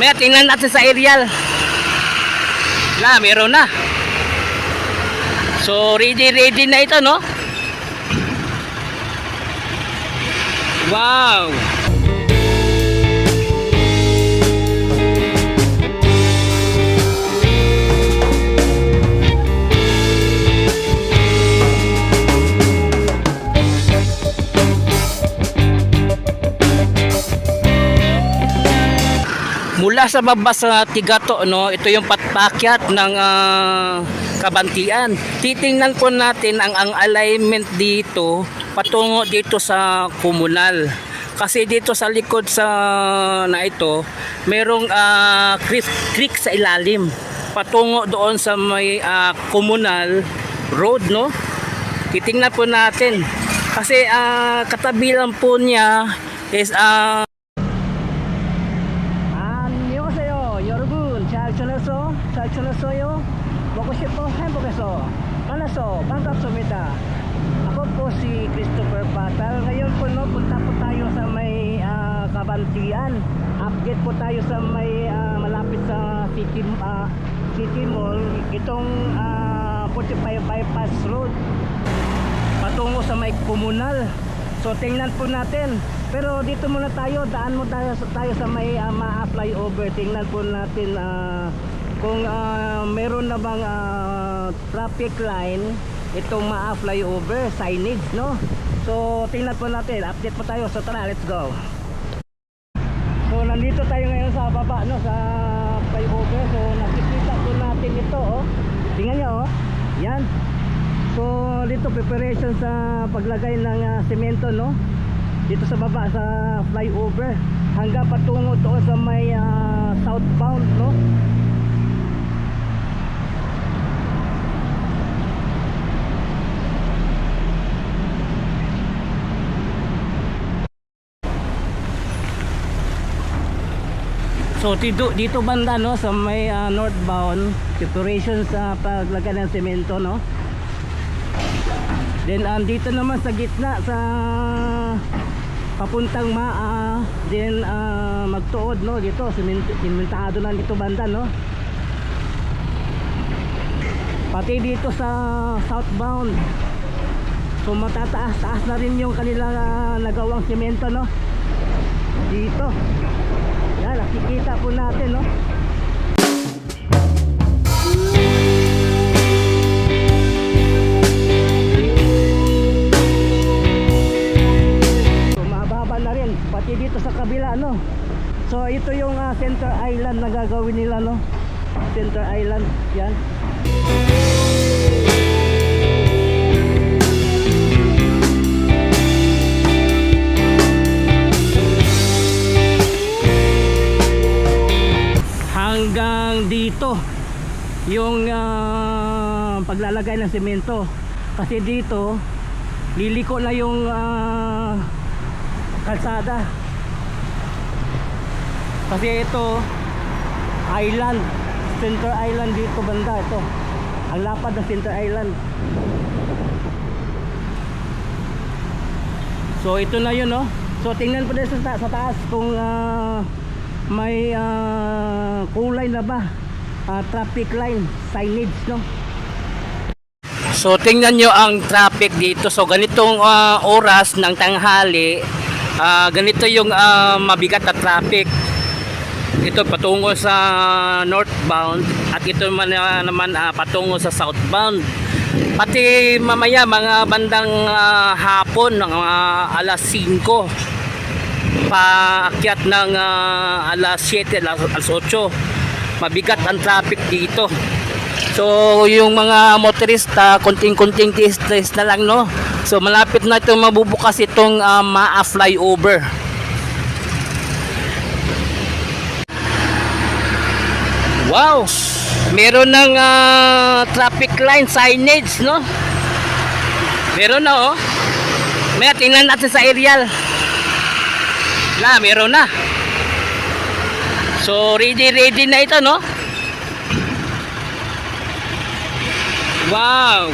May tingnan natin sa aerial. Meron na. So ready na ito, no? Wow. Mula sa baba sa Tigato, no, ito yung patpakyat ng Kabantian. Titingnan po natin ang alignment dito patungo dito sa komunal. Kasi dito sa likod sa na ito, merong creek sa ilalim patungo doon sa may komunal road, no. Titingnan po natin kasi katabi lang po niya is 잘 지냈어요? 먹고 싶어? 행복해서 만나서 반갑습니다. Ako po si Christopher Patal. Ngayon po, no, punta po tayo sa may Kabantian. Update po tayo sa may malapit sa City Mall. Itong 45 Bypass Road patungo sa may komunal. So tingnan po natin. Pero dito muna tayo, daan mo tayo sa may flyover. Tingnan po natin kung meron na bang traffic line itong flyover signage, no? So tingnan po natin, update po tayo. So tara, let's go. So nandito tayo ngayon sa baba, no, sa flyover. So nakikita po natin ito, oh. Tingnan nyo, oh. Yan. So dito preparation sa paglagay ng semento, no, dito sa baba sa flyover hanggang patungo doon sa may southbound, no. So dito banda, no, sa may northbound preparation sa paglagay ng semento, no. Then dito naman sa gitna sa papuntang then magtuod, no, dito simentado na dito banda, no. Pati dito sa southbound, so matataas-taas na rin yung kanila nagawang semento, no, dito. Yan, nakikita po natin, no. So mababa na rin pati dito sa kabila, no. So ito yung center island na gagawin nila, no. Center island, yan. Hanggang dito yung paglalagay ng semento, kasi dito liliko na yung kalsada, kasi ito island, center island dito banda, ito ang lapad ng center island. So ito na yun, no. So tingnan po din sa taas kung may kulay na ba traffic line signage, no. So tingnan nyo ang traffic dito. So ganitong oras ng tanghali, ganito yung mabigat na traffic. Ito patungo sa northbound at ito naman patungo sa southbound. Pati mamaya mga bandang hapon ng alas 5 paakyat ng alas 7, alas 8, mabigat ang traffic dito. So yung mga motorista konting-konting stress na lang, no. So malapit na itong mabubukas itong flyover. Wow, meron ng traffic line signage, no. Meron na, oh. May tingnan natin sa aerial. Meron na. So ready na ito, no. Wow.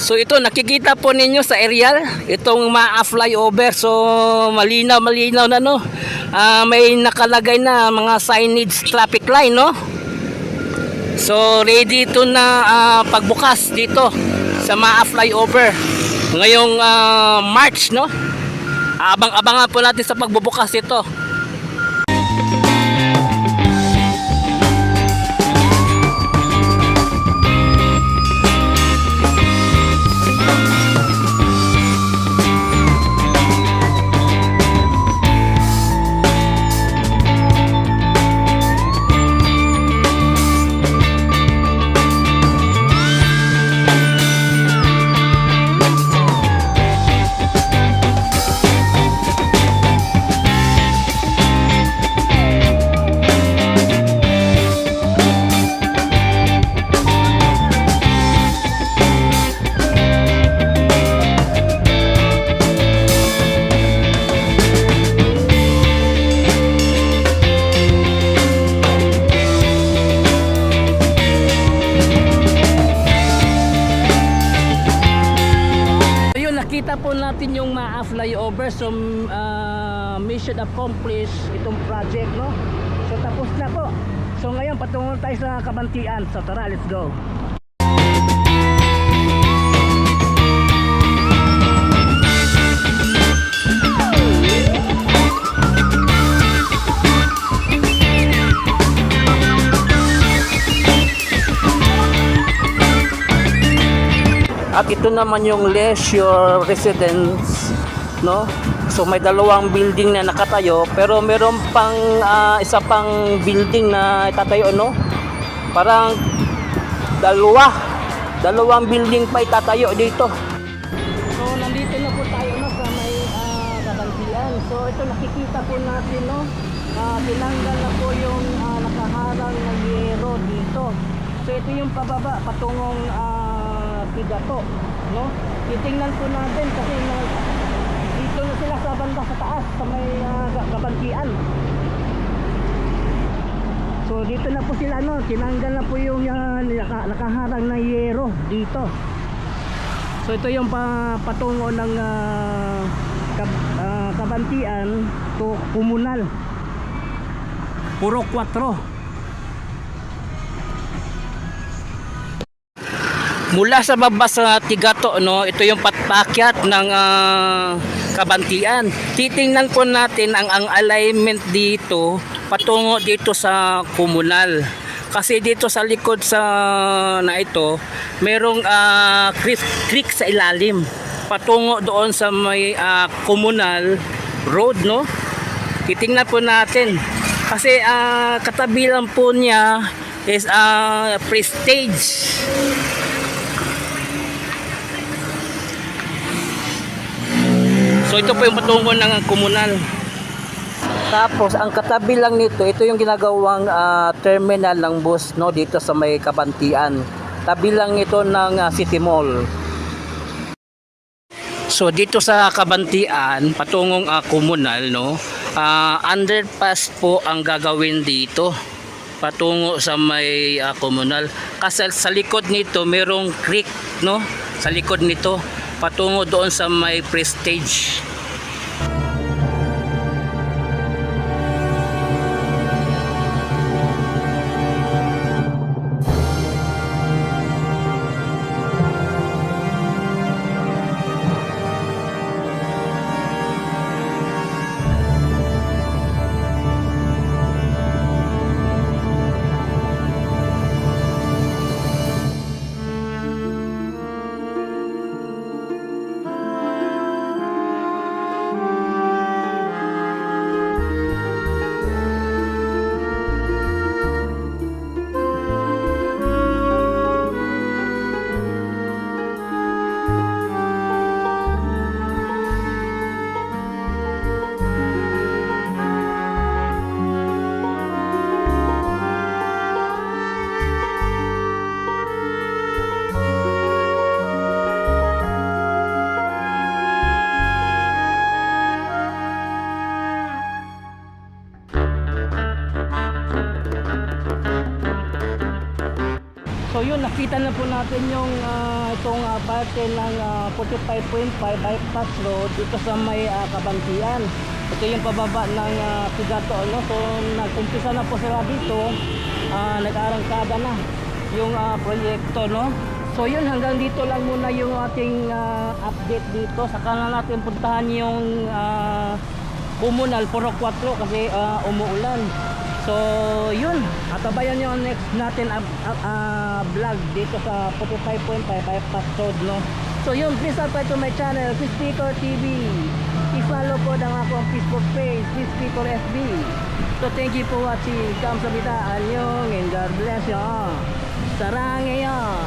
So ito nakikita po ninyo sa aerial itong flyover. So malinaw na no. May nakalagay na mga signage traffic line no. So ready to na pagbukas dito sa flyover ngayong March no. Abang-abangan po natin sa pagbubukas ito. Nakita po natin yung flyover. So mission accomplished itong project no. So tapos na po. So ngayon patungo tayo sa Kabantian. So tara, let's go. At ito naman yung leisure residence no. So may dalawang building na nakatayo pero meron pang isa pang building na itatayo no. Parang dalawang building pa itatayo dito. So nandito na po tayo no sa may Kabantian. So ito nakikita po natin no. Tinanggal na po yung nakaharang na yero dito. So ito yung pababa patungong Tigato no. Titingnan po natin kasi dito na sila sa banda sa taas sa may Kabantian. So dito na po sila no. Tinanggal na po yung nakaharang na yero dito. So ito yung patungo ng Kabantian to Comunal. Puro 4. Mula sa baba sa Tigato no, ito yung patpakyat ng Kabantian. Titingnan po natin ang alignment dito patungo dito sa Comunal. Kasi dito sa likod sa na ito, merong creek sa ilalim patungo doon sa may Comunal Road no. Titingnan po natin kasi katabi lang po niya is Prestige. So ito po yung patungo ng Comunal. Tapos ang katabi lang nito, ito yung ginagawang terminal ng bus no dito sa may Kabantian. Tabi lang ito ng City Mall. So dito sa Kabantian, patungong Comunal no, underpass po ang gagawin dito patungo sa may Comunal. Kasi sa likod nito merong creek no, sa likod nito patungo doon sa may Prestige. So yun, nakita na po natin yung itong parte ng 45.5 bypass road dito sa may Kabantian. Ito yung pababa ng Pigato, no? So nag-umpisa na po sila dito, nag-arangkada na yung proyekto, no? So yun, hanggang dito lang muna yung ating update dito. Saka na natin puntahan yung Comunal Puro 4 kasi umuulan. So yun, atabayan nyo ang next natin vlog dito sa 45.5 bypass road, no? So yun, please subscribe to my channel, Chris Pico TV. I-follow po ang akong Facebook page, Chris Pico FB. So thank you for watching. Kamsahamnida, anyong, and God bless you. Sarang ngayon.